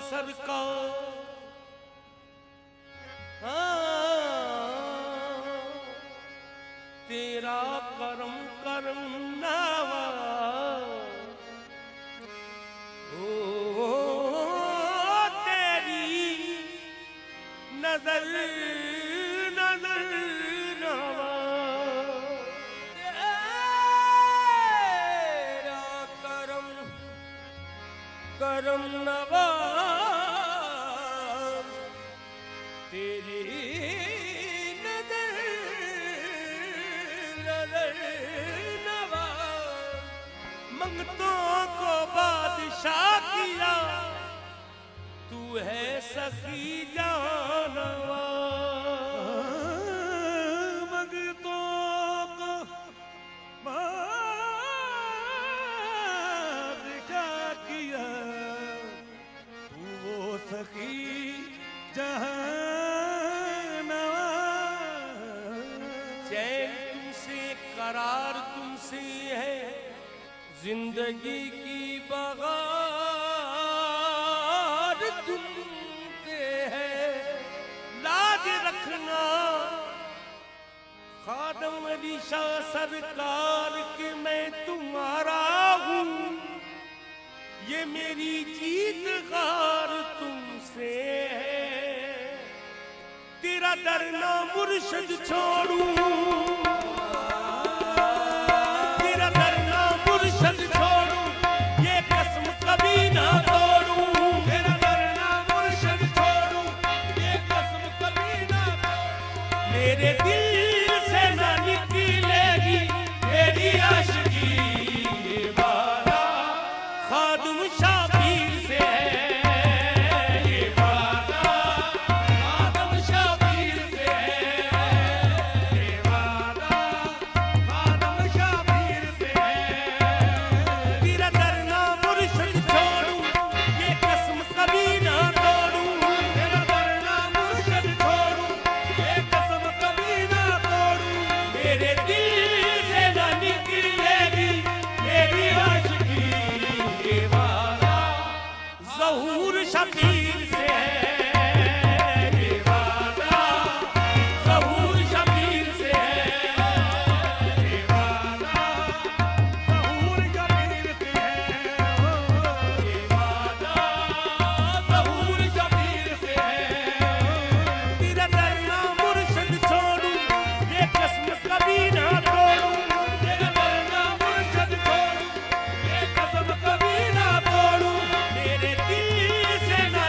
सरकार। तेरा करम करम नवाज, ओ तेरी नजर नजर नवाज, तेरा करम करम नवाज, तेरी मंगतों को बादशाह किया, तू है सखी जानवा। मंगतों को बादशाह किया, तू वो सखी जानवा। चैन तुमसे करार तुमसे है, जिंदगी की बगार तुमसे है। लाज रखना खादम अली शाह सरकार के मैं तुम्हारा हूँ, ये मेरी जीत हार तुमसे है। तेरा डरना मुर्शिद छोड़ूं, कभी ना तोड़ूं, तेरा डरना मुर्शिद छोड़ूं, ये कसम कभी ना तोड़ूं। मेरे दिल से ना निकलेगी तेरी आशिकी, ये वादा खादम शाबीर से है, ये वादा खादम शाबीर से है, ये वादा खादम शाबीर से है। तेरा डरना मुर्शिद छोड़ूं, ये कसम कभी ना तोड़ूं, तेरा डरना मुर्शिद छोड़ूं, ये कसम कभी ना तोड़ूं। मेरे दिल से ना निकलेगी मेरी आशिकी, ये वादा ज़हूर शबीर से है, ये वादा ज़हूर शबीर से है, ये वादा ज़हूर शबीर से है, ये वादा ज़हूर शबीर से है। तेरा डरना मुर्शिद छोड़ूं, ये कसम कभी ना तोड़ूं, तेरा डरना मुर्शिद छोड़ूं, ये कसम कभी ना तोड़ूं। मेरे दिल से ना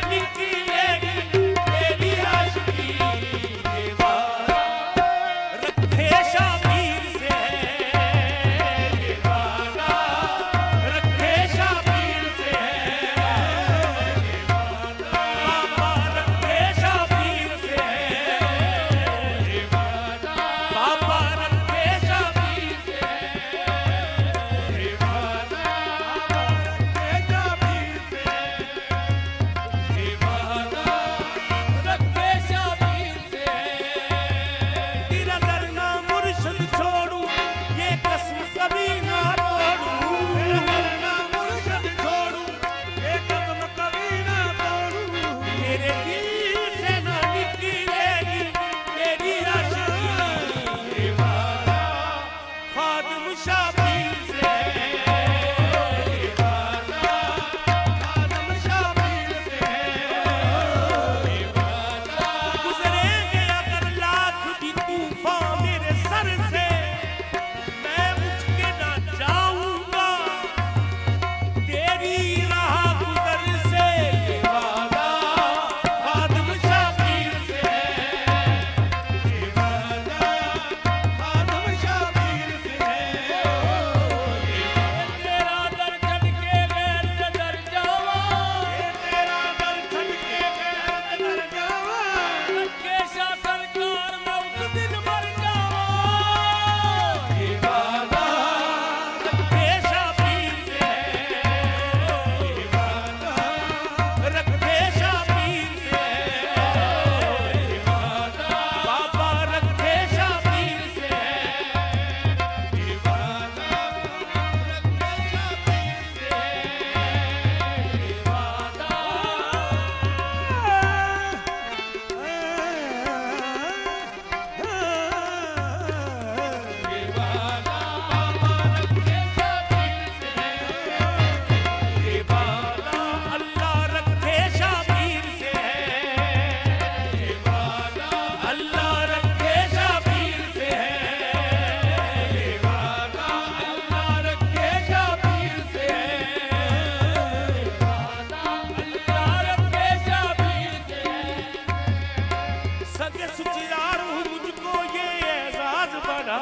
सुचियार हूँ मुझको ये एजाज बड़ा,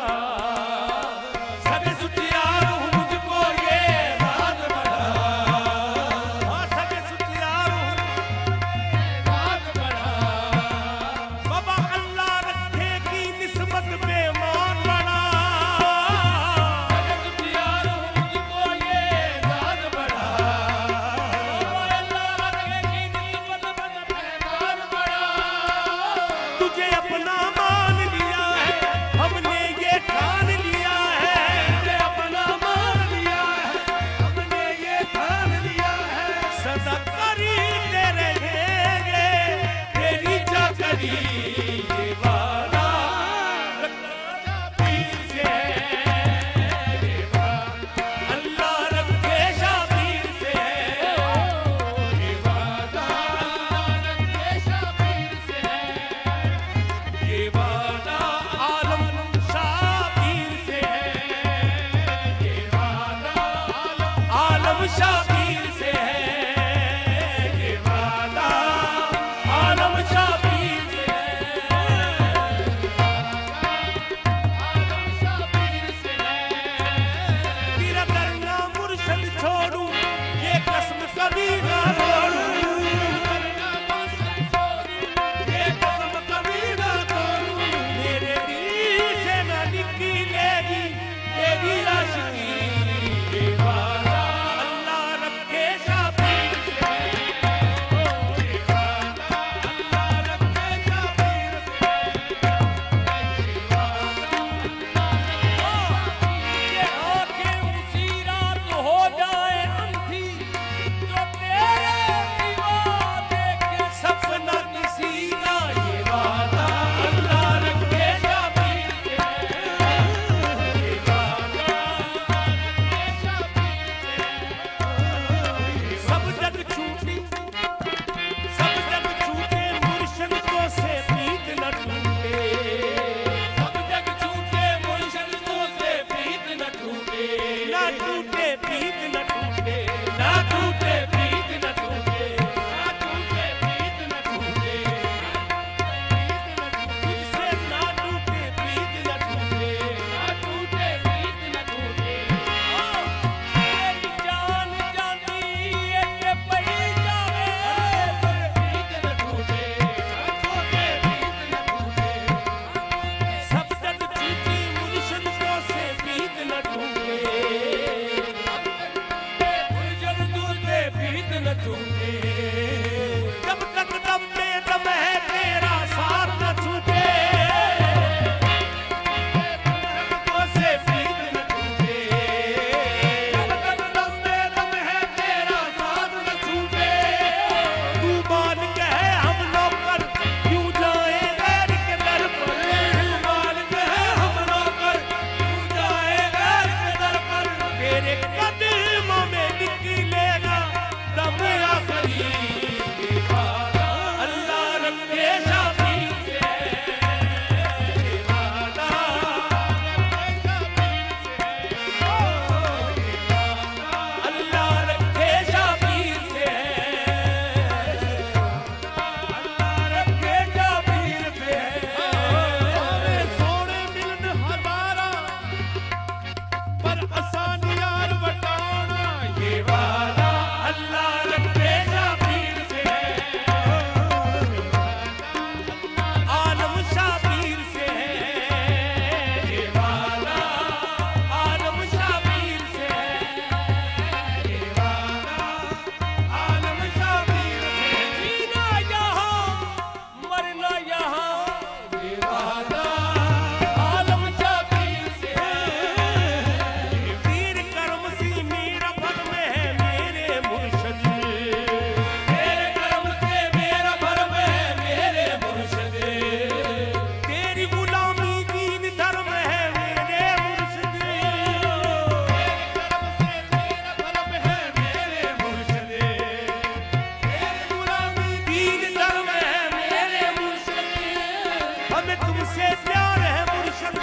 सगे सुचियार हूँ मुझको ये एजाज बड़ा, हाँ सगे सुचियार हूँ एजाज बड़ा। बाबा अल्लाह रखे की निस्बत बेमान बड़ा, सगे सुचियार हूँ मुझको ये एजाज बड़ा, बाबा अल्लाह रखे की निस्बत बेमान बड़ा। तुझे अपना मान लिया है हमने ये ठान लिया है, तुझे अपना मान लिया है हमने ये ठान लिया है। सदा करते रहेंगे तेरी चाकरी, ये वादा पीर से है, ये वादा अल्लाह रखे शाबीर से है, ये वादा अल्लाह रखे शाबीर से है, ये वादा आलम शाबीर से है, ये वादा आलम शाबीर से है, ये वादा आलम शाबीर से है, आलम शाबीर से है। तेरा करना मुर्शद छोड़ूं ये कसम कभी ना तोड़ूं, करना मुर्शद छोड़ूं ये कसम कभी ना तोड़ूं। मेरे दिल से न निकलेगी तेरी आशिकी, ये वादा अल्लाह रखे शाबीर से है, ये वादा अल्लाह रखे शाबीर से है, ये वादा ये आंखें उसी रात हो जाए अंधी, जो तेरे सिवा देखे सपना किसी का, ये वादा अल्लाह रखे शाबीर से है, ये वादा रखे शाबीर से है। सब जग छूटी सब जग छूटे मुर्शद को से प्रीत न टूटे, सब जग छूटे मुर्शद को से प्रीत न टूटे, ना टूटे प्रीत न टूटे, ना टूटे प्रीत न टूटे, ना टूटे प्रीत न टूटे, तुझसे ना टूटे प्रीत न टूटे, ना टूटे प्रीत न टूटे। तेरी जान जाती है कि पई जावे, प्रीत न टूटे, ना टूटे प्रीत न टूटे। सब जग छूटी मुर्शद को से प्रीत न टूटे, मुर्शद को से प्रीत न टूटे। जब तक दम में दम है तेरा साथ न छूटे, मुर्शद को से प्रीत न टूटे। जब तक दम में दम है तेरा साथ न छूटे। तू मालिक है हम नौकर क्यों जाए गैर के दर पर, तू मालिक है हम नौकर क्यों जाए गैर के दर पर। तेरे कदमों में निकलेगा दम आखिरी, ये वादा अल्लाह रखे शाबीर से है, ये वादा रखे शाबीर से है, ये वादा अल्लाह रखे शाबीर से है, अल्लाह रखे शाबीर से है। सोने मिलन हजारा पर आसान यार वटाना, ये वादा अल्लाह रखे शाबीर से है, आलम शाबीर से है, ये वादा आलम शाबीर से है, ये वादा आलम शाबीर से है। जीना यहाँ मरना यहाँ, ये वादा आलम शाबीर से है। पीर करम सी मेरा भर में है मेरे मुर्शद, तेरे करम से मेरा भर में है मेरे मुर्शद। तेरी गुलामी दीन धर्म है मेरे मुर्शद, तेरे करम से मेरा भर में है मेरे मुर्शद। तेरी गुलामी दीन धर्म है मेरे मुर्शद। हमें तुमसे प्यार है मुर्शद,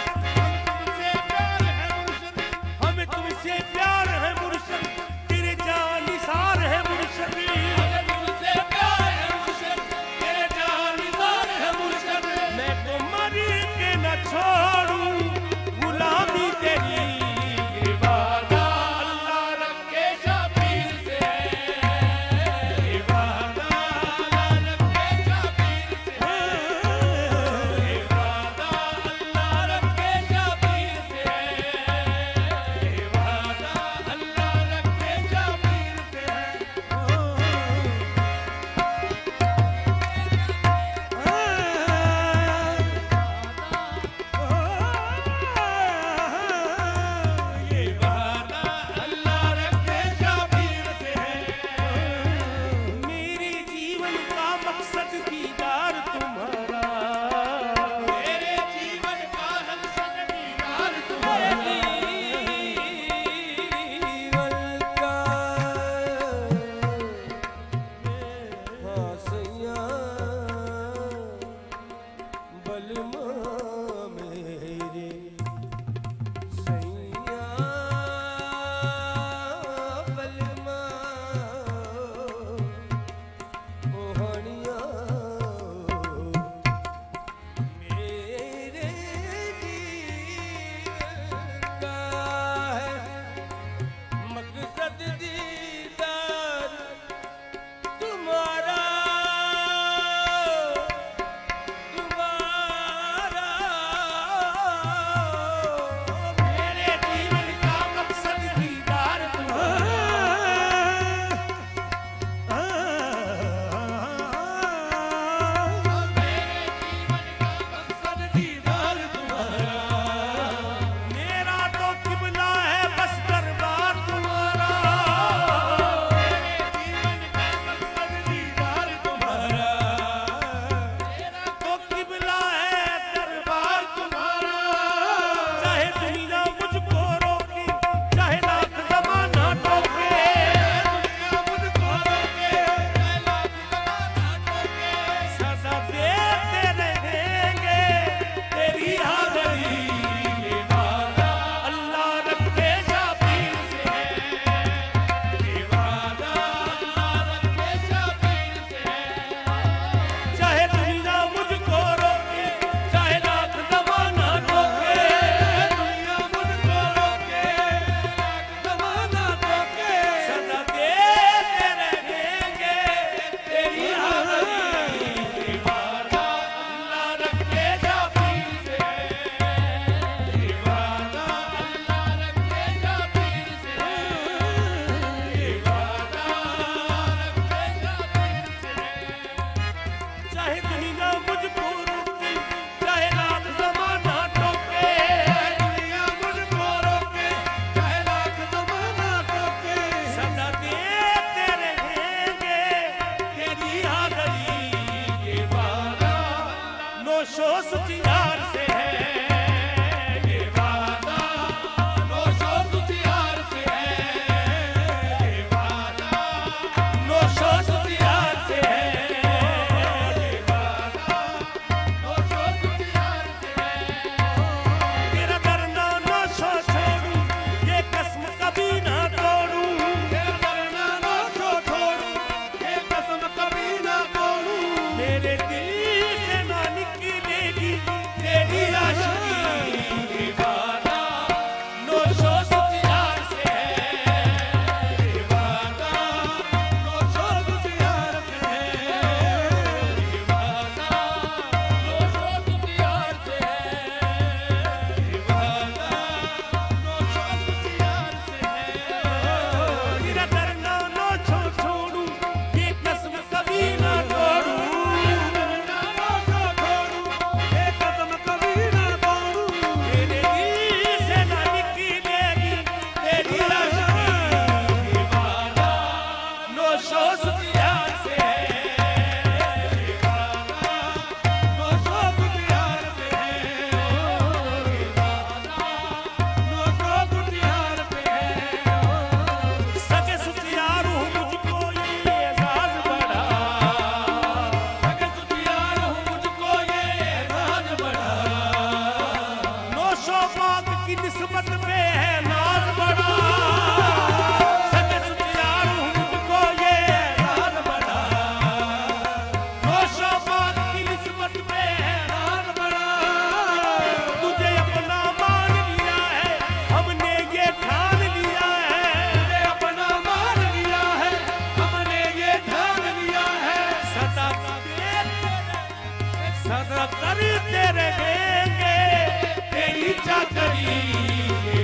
तुमसे प्यार है मुर्शद, हमें तुमसे प्यार है मुर्शद। तेरे जान निसार है मुर्शद, हमें तुमसे प्यार है मुर्शद। तेरे जान निसार है मुर्शद। मैं नोशो सुतियार से है ये वादा, नोशो सुतियार से है ये वादा, नोशो सुतियार से है ये वादा, नोशो सुतियार से है। तेरा करना नोशो छोड़ू, ये कसम कभी ना तोड़ू, तेरा करना नोशो छोड़ू, ये कसम कभी ना तोड़ू। मेरे दिल से ना निकलेगी तेरी आशिकी ये वादा, नोशो सुतियार से है ये वादा, नोशो सुतियार से है ये वादा, नोशो सुतियार से है ये वादा, नोशो सुतियार से है। तेरा करना नोशो छोड़ू, ये कसम कभी ना तोड़ू, ये कदम कभी ना तोड़ू। तेरे दिल से ना निकलेगी तेरी आशिकी ये वादा, नोशो सुतियार से है ये वादा, नोशो सुतियार से है ये वादा, नोशो सुतियार पे है। सगे सुतियार हूँ मुझको ये एहसास बड़ा, सगे सुतियार हूँ मुझको ये एहसास बड़ा, नोशो पाक की निस्बत पे है नाज बड़ा, सगे सुतियार हूँ मुझको ये एहसास बड़ा, नोशो पाक की निस्बत पे है नाज बड़ा। तुझे अपना मान लिया है हमने ये ठान लिया है, तुझे अपना मान लिया है हमने ये ठान लिया है। सदा कर तेरे देंगे तेरी चाकरी ये